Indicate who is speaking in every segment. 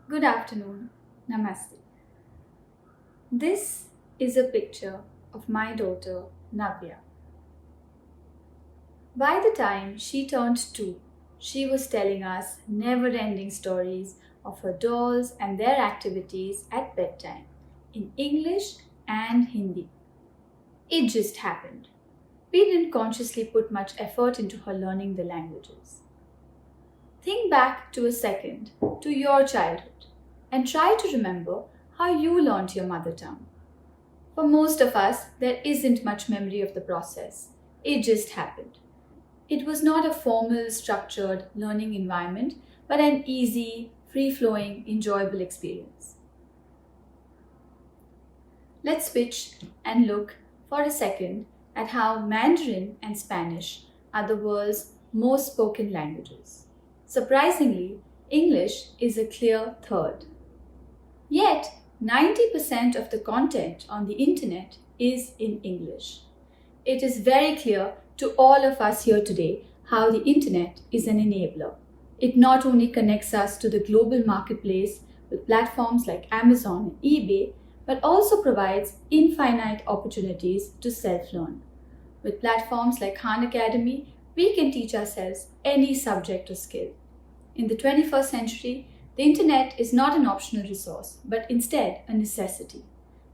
Speaker 1: Good afternoon. Namaste. This is a picture of my daughter Navya. By the time she turned 2, she was telling us never ending stories of her dolls and their activities at bedtime in English and Hindi. It just happened. We didn't consciously put much effort into her learning the languages. Think back to a second to your childhood and try to remember how you learnt your mother tongue. For most of us, there isn't much memory of the process. It just happened. It was not a formal, structured learning environment, but an easy, free flowing, enjoyable experience. Let's switch and look for a second at how Mandarin and Spanish are the world's most spoken languages. Surprisingly, English is a clear third. Yet, 90% of the content on the internet is in English. It is very clear to all of us here today how the internet is an enabler. It not only connects us to the global marketplace with platforms like Amazon and eBay, but also provides infinite opportunities to self-learn. With platforms like Khan Academy, we can teach ourselves any subject or skill. In the 21st century, the internet is not an optional resource, but instead a necessity.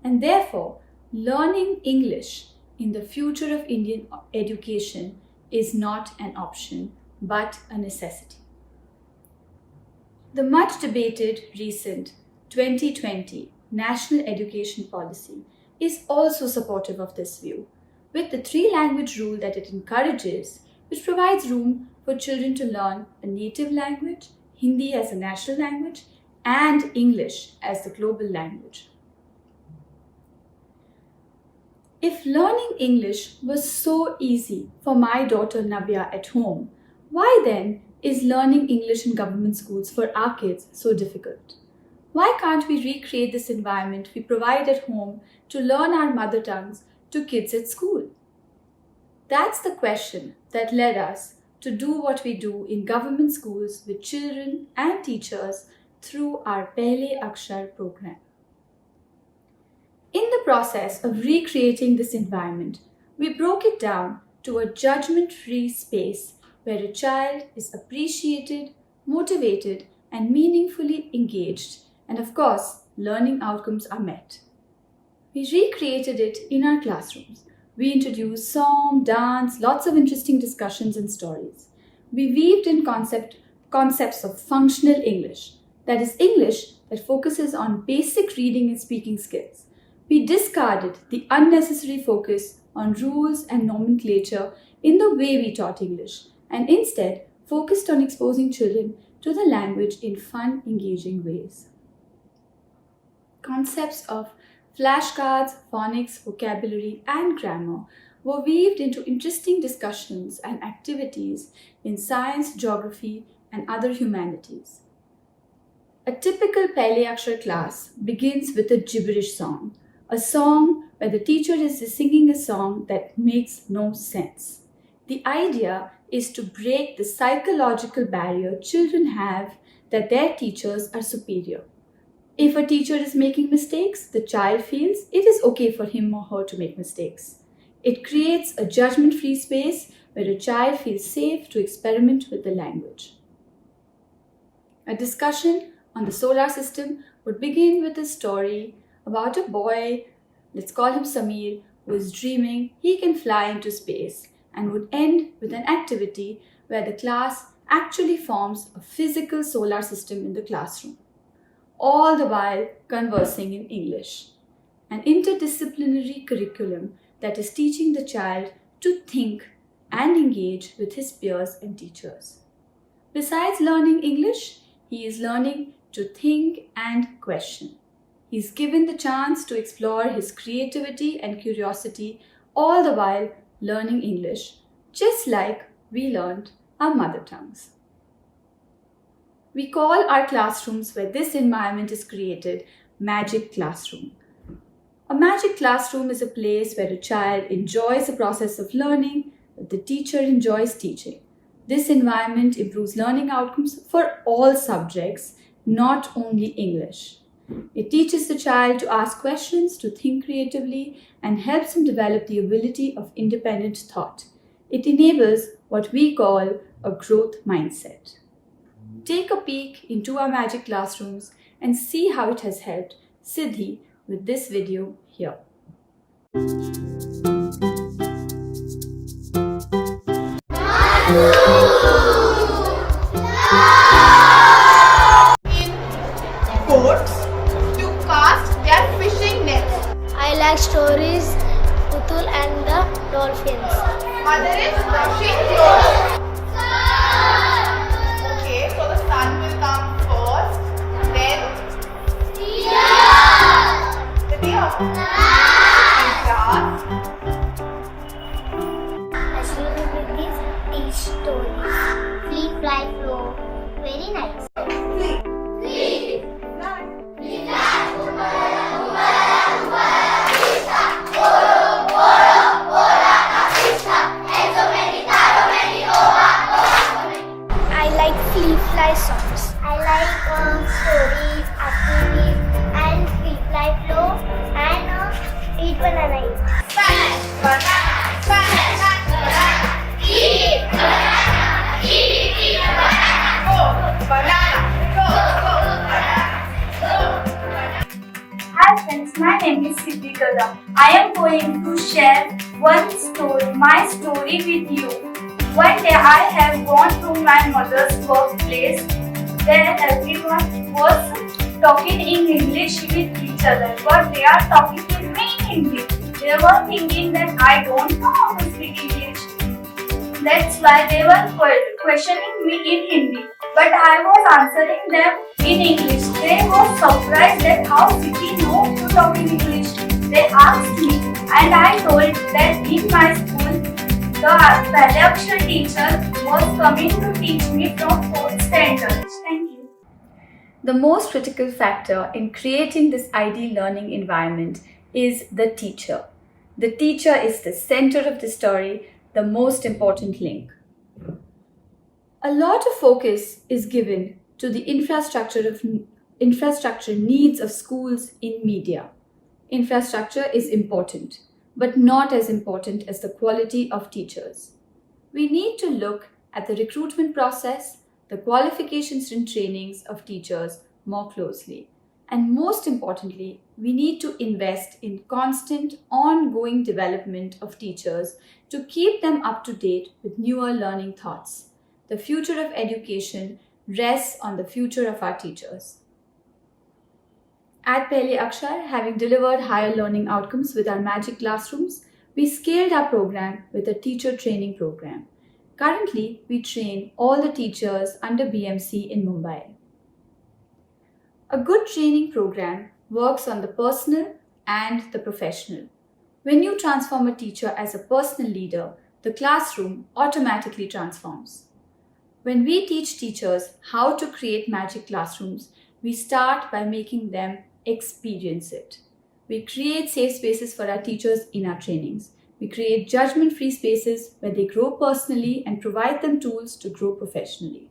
Speaker 1: And therefore, learning English in the future of Indian education is not an option, but a necessity. The much debated recent 2020 National Education Policy is also supportive of this view, with the three-language rule that it encourages, which provides room for children to learn a native language, Hindi as a national language, and English as the global language. If learning English was so easy for my daughter Navya at home, why then is learning English in government schools for our kids so difficult? Why can't we recreate this environment we provide at home to learn our mother tongues to kids at school? That's the question that led us to do what we do in government schools with children and teachers through our Pehle Akshar program. In the process of recreating this environment, we broke it down to a judgment-free space where a child is appreciated, motivated, and meaningfully engaged, and of course, learning outcomes are met. We recreated it in our classrooms. We introduced song, dance, lots of interesting discussions and stories. We weaved in concepts of functional English, that is English that focuses on basic reading and speaking skills. We discarded the unnecessary focus on rules and nomenclature in the way we taught English, and instead focused on exposing children to the language in fun, engaging ways. Concepts of flashcards, phonics, vocabulary, and grammar were weaved into interesting discussions and activities in science, geography, and other humanities. A typical Pehle Akshar class begins with a gibberish song, a song where the teacher is singing a song that makes no sense. The idea is to break the psychological barrier children have that their teachers are superior. If a teacher is making mistakes, the child feels it is okay for him or her to make mistakes. It creates a judgment-free space where a child feels safe to experiment with the language. A discussion on the solar system would begin with a story about a boy, let's call him Samir, who is dreaming he can fly into space, and would end with an activity where the class actually forms a physical solar system in the classroom, all the while conversing in English. An interdisciplinary curriculum that is teaching the child to think and engage with his peers and teachers. Besides learning English, he is learning to think and question. He is given the chance to explore his creativity and curiosity, all the while learning English, just like we learned our mother tongues. We call our classrooms where this environment is created magic classroom. A magic classroom is a place where a child enjoys the process of learning, the teacher enjoys teaching. This environment improves learning outcomes for all subjects, not only English. It teaches the child to ask questions, to think creatively, and helps him develop the ability of independent thought. It enables what we call a growth mindset. Take a peek into our magic classrooms and see how it has helped Siddhi with this video here.
Speaker 2: Boats to cast their fishing nets.
Speaker 3: I like stories, Putul and the dolphins.
Speaker 2: Mother is brushing clothes. Okay, so the sun will come first, then the deer. Grass.
Speaker 3: Activities teach stories. Flea, fly, flow. Very nice. I like flea fly songs. I like stories, activities, and flea fly flow, and eat banana.
Speaker 2: Banana, banana, banana, banana. Eat banana, eat banana. Go, banana, go, banana, go.
Speaker 4: Hi friends, my name is Siddhi. I am going to share my story with you. One day I have gone to my mother's workplace. There everyone was talking in English with each other, but they are talking with me in Hindi. They were thinking that I don't know how to speak English. That's why they were questioning me in Hindi, but I was answering them in English. They were surprised that how Siddhi knows to talk in English. They asked me, and I told that in my school, the Palyaksha teacher was coming to teach me from 4th standard. Thank you.
Speaker 1: The most critical factor in creating this ideal learning environment is the teacher. The teacher is the center of the story, the most important link. A lot of focus is given to the infrastructure needs of schools in media. Infrastructure is important, but not as important as the quality of teachers. We need to look at the recruitment process, the qualifications and trainings of teachers more closely. And most importantly, we need to invest in constant, ongoing development of teachers to keep them up to date with newer learning thoughts. The future of education rests on the future of our teachers. At Pehle Akshar, having delivered higher learning outcomes with our magic classrooms, we scaled our program with a teacher training program. Currently, we train all the teachers under BMC in Mumbai. A good training program works on the personal and the professional. When you transform a teacher as a personal leader, the classroom automatically transforms. When we teach teachers how to create magic classrooms, we start by making them experience it. We create safe spaces for our teachers in our trainings. We create judgment-free spaces where they grow personally and provide them tools to grow professionally.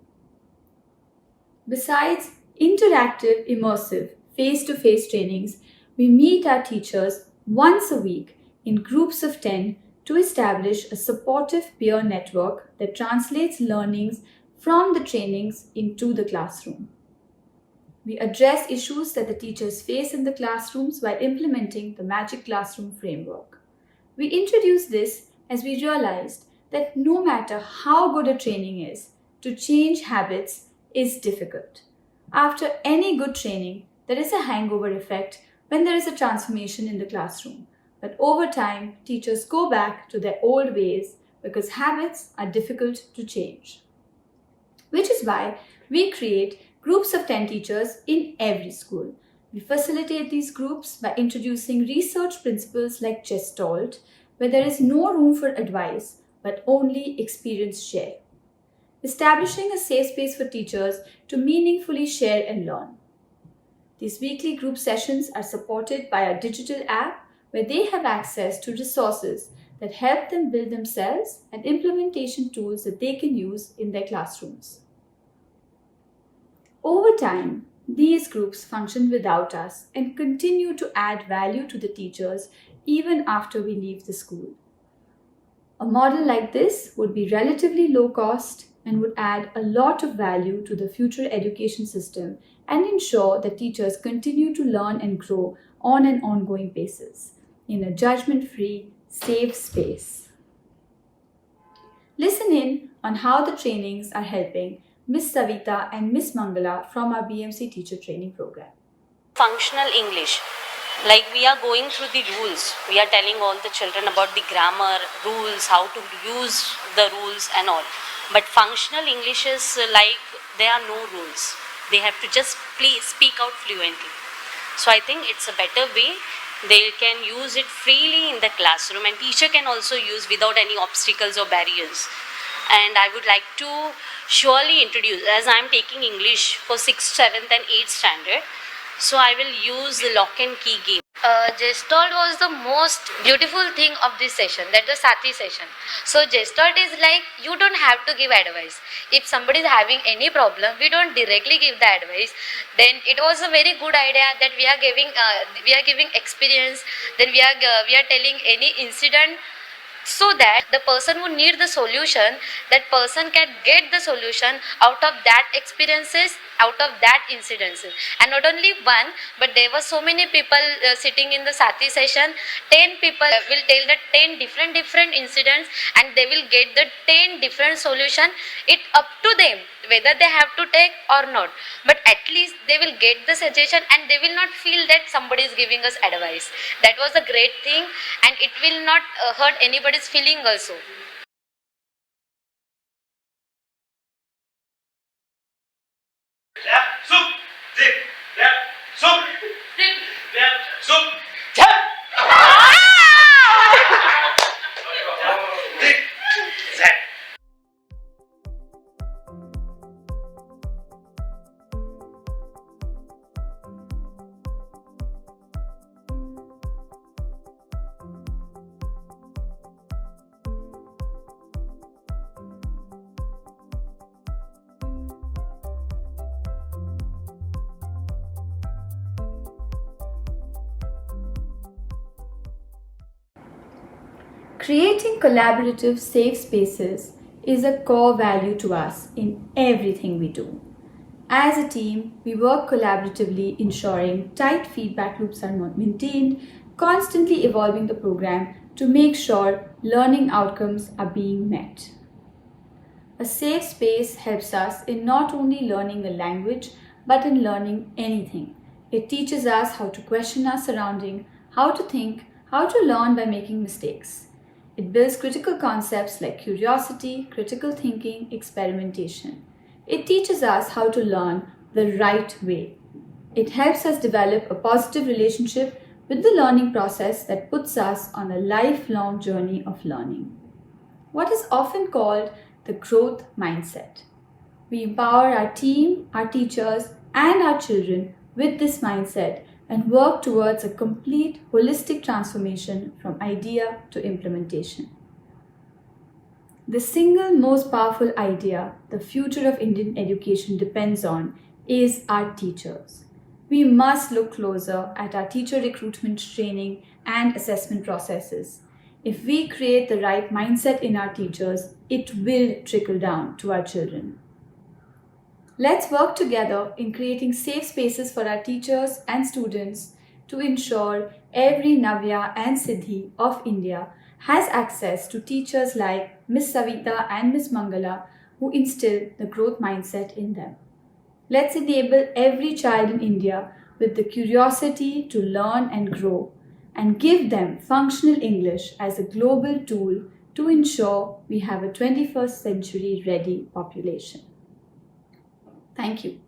Speaker 1: Besides interactive, immersive, face-to-face trainings, we meet our teachers once a week in groups of 10 to establish a supportive peer network that translates learnings from the trainings into the classroom. We address issues that the teachers face in the classrooms while implementing the Magic Classroom framework. We introduced this as we realized that no matter how good a training is, to change habits is difficult. After any good training, there is a hangover effect when there is a transformation in the classroom. But over time, teachers go back to their old ways because habits are difficult to change. Which is why we create groups of 10 teachers in every school. We facilitate these groups by introducing research principles like Gestalt, where there is no room for advice, but only experience share. Establishing a safe space for teachers to meaningfully share and learn. These weekly group sessions are supported by our digital app, where they have access to resources that help them build themselves and implementation tools that they can use in their classrooms. Over time, These groups function without us and continue to add value to the teachers even after we leave the school. A model like this would be relatively low cost and would add a lot of value to the future education system and ensure that teachers continue to learn and grow on an ongoing basis in a judgment-free, safe space. Listen in on how the trainings are helping Miss Savita and Miss Mangala from our BMC teacher training program.
Speaker 5: Functional English. Like we are going through the rules. We are telling all the children about the grammar, rules, how to use the rules and all. But functional English is like there are no rules. They have to just speak out fluently. So I think it's a better way. They can use it freely in the classroom and teacher can also use without any obstacles or barriers. And I would like to surely introduce, as I am taking English for 6th, 7th and 8th standard, so I will use the lock and key game.
Speaker 6: Gestalt was the most beautiful thing of this session, that the Sati session. So Gestalt is like you don't have to give advice. If somebody is having any problem, we don't directly give the advice. Then it was a very good idea that we are giving experience. Then we are telling any incident, so that the person who need the solution, that person can get the solution out of that experiences, out of that incidences. And not only one, but there were so many people sitting in the Sati session. 10 people will tell the 10 different incidents and they will get the 10 different solution. It up to them whether they have to take or not, but at least they will get the suggestion and they will not feel that somebody is giving us advice. That was a great thing, and it will not hurt anybody's feeling also.
Speaker 1: Creating collaborative, safe spaces is a core value to us in everything we do. As a team, we work collaboratively, ensuring tight feedback loops are maintained, constantly evolving the program to make sure learning outcomes are being met. A safe space helps us in not only learning a language, but in learning anything. It teaches us how to question our surrounding, how to think, how to learn by making mistakes. It builds critical concepts like curiosity, critical thinking, experimentation. It teaches us how to learn the right way. It helps us develop a positive relationship with the learning process that puts us on a lifelong journey of learning. What is often called the growth mindset. We empower our team, our teachers, and our children with this mindset and work towards a complete holistic transformation from idea to implementation. The single most powerful idea the future of Indian education depends on is our teachers. We must look closer at our teacher recruitment, training, and assessment processes. If we create the right mindset in our teachers, it will trickle down to our children. Let's work together in creating safe spaces for our teachers and students to ensure every Navya and Siddhi of India has access to teachers like Miss Savita and Miss Mangala who instill the growth mindset in them. Let's enable every child in India with the curiosity to learn and grow and give them functional English as a global tool to ensure we have a 21st century ready population. Thank you.